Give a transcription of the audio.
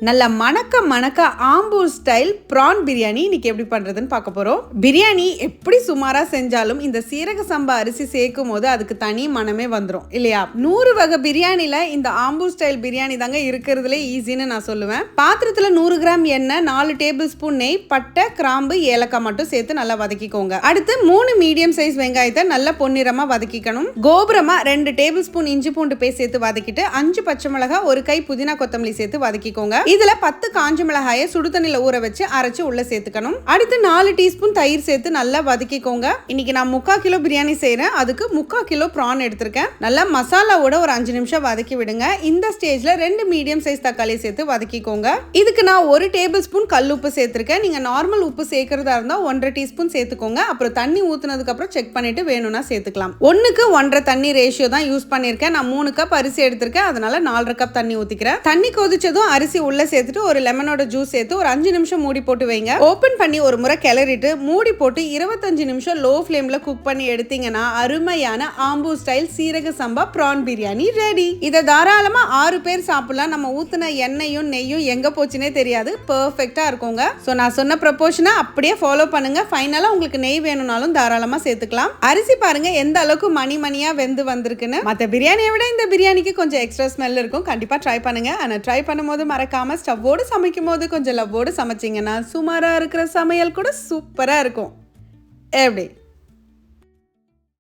நல்ல மணக்க Ambur style PRAN biryani இன்னைக்கு எப்படி பண்றதுன்னு பார்க்க போறோம். பிரியாணி எப்படி சுமாரா செஞ்சாலும் இந்த சீரக சம்பா அரிசி சேர்க்கும் போது அதுக்கு தனி மனமே வந்துடும் இல்லையா? 100 வகை பிரியாணில இந்த ஆம்பூர் ஸ்டைல் பிரியாணி தாங்க இருக்கிறதுலே ஈஸின்னு நான் சொல்லுவேன். பாத்திரத்துல 100 கிராம் எண்ணெய், 4 டேபிள் ஸ்பூன் நெய், பட்டை, கிராம்பு, ஏலக்காய் மட்டும் சேர்த்து நல்லா வதக்கிக்கோங்க. அடுத்து 3 மீடியம் சைஸ் வெங்காயத்தை நல்லா பொன்னிறமா வதக்கிக்கணும். கோபுரமா 2 டேபிள் ஸ்பூன் இஞ்சி பூண்டு பேஸ்ட் சேர்த்து வதக்கிட்டு 5 பச்சை மிளகாய், 1 கை புதினா கொத்தமல்லி சேர்த்து வதக்கிக்கோங்க. இதுல 10 காஞ்ச மிளகாயை சுடுதண்ணில ஊற வச்சு அரைச்சு உள்ள சேர்த்துக்கணும். அடுத்து 4 டீஸ்பூன் தயிர் சேர்த்து நல்லா வதக்கிக்கோங்க. இன்னைக்கு நான் 3/4 கிலோ பிரியாணி செய்யறேன். அதுக்கு 3/4 கிலோ பிரான் எடுத்திருக்கேன். நல்லா மசாலாவோட ஒரு 5 நிமிஷம் வதக்கி விடுங்க. இந்த ஸ்டேஜ்ல 2 மீடியம் சைஸ் தக்காளி சேர்த்து வதக்கிக்கோங்க. இதுக்கு நான் 1 டேபிள் ஸ்பூன் கல் உப்பு சேர்த்திருக்கேன். நீங்க நார்மல் உப்பு சேர்க்கறதா இருந்தா 1.5 டீஸ்பூன் சேர்த்துக்கோங்க. அப்புறம் தண்ணி ஊத்துனதுக்கு அப்புறம் செக் பண்ணிட்டு வேணும்னா சேர்த்துக்கலாம். 1க்கு 1.5 தண்ணி ரேஷியோ தான் யூஸ் பண்ணிருக்கேன். நான் 3 கப் அரிசி எடுத்திருக்கேன். அதனால 4.5 கப் தண்ணி ஊத்திக்கிறேன். தண்ணி கொதிச்சதும் அரிசி உள்ள சேர்த்துட்டு ஒரு லெமனோட ஜூஸ் சேர்த்து ஒரு 5 நிமிஷம் மூடி போட்டு வைங்க. ஓபன் பண்ணி ஒரு முறை கிளறிட்டு மூடி போட்டு 25 நிமிஷம் லோ ஃப்ளேம்ல குக் பண்ணி எடுத்தீங்கன்னா அருமையான ஆம்பூர் ஸ்டைல் சீரக சம்பா பிரான் பிரியாணி ரெடி. இதை தாராளமா 6 பேர் சாப்பிடலாம். நம்ம ஊத்துன எண்ணெயும் நெய்யும் எங்க போச்சுனே தெரியாது. பெர்ஃபெக்ட்டா இருக்குங்க. சோ நான் சொன்ன ப்ரொபோர்ஷனை அப்படியே ஃபாலோ பண்ணுங்க. ஃபைனலா உங்களுக்கு நெய் வேணும்னாலும் தாராளமா சேர்த்துக்கலாம். அரிசி பாருங்க எந்த அளவுக்கு மணியா வெந்து வந்திருக்குன்னு. மற்ற பிரியாணியை விட இந்த பிரியாணிக்கு கொஞ்சம் எக்ஸ்ட்ரா ஸ்மெல் இருக்கும். கண்டிப்பா ட்ரை பண்ணுங்க. ஆனா ட்ரை பண்ணும்போது மறக்காம ஸ்டவ்வோடு சமைக்கும் போது கொஞ்சம் லவ்வோடு சமைச்சிங்கன்னா சுமாரா இருக்கிற சமையல் கூட சூப்பரா இருக்கும். எப்படி?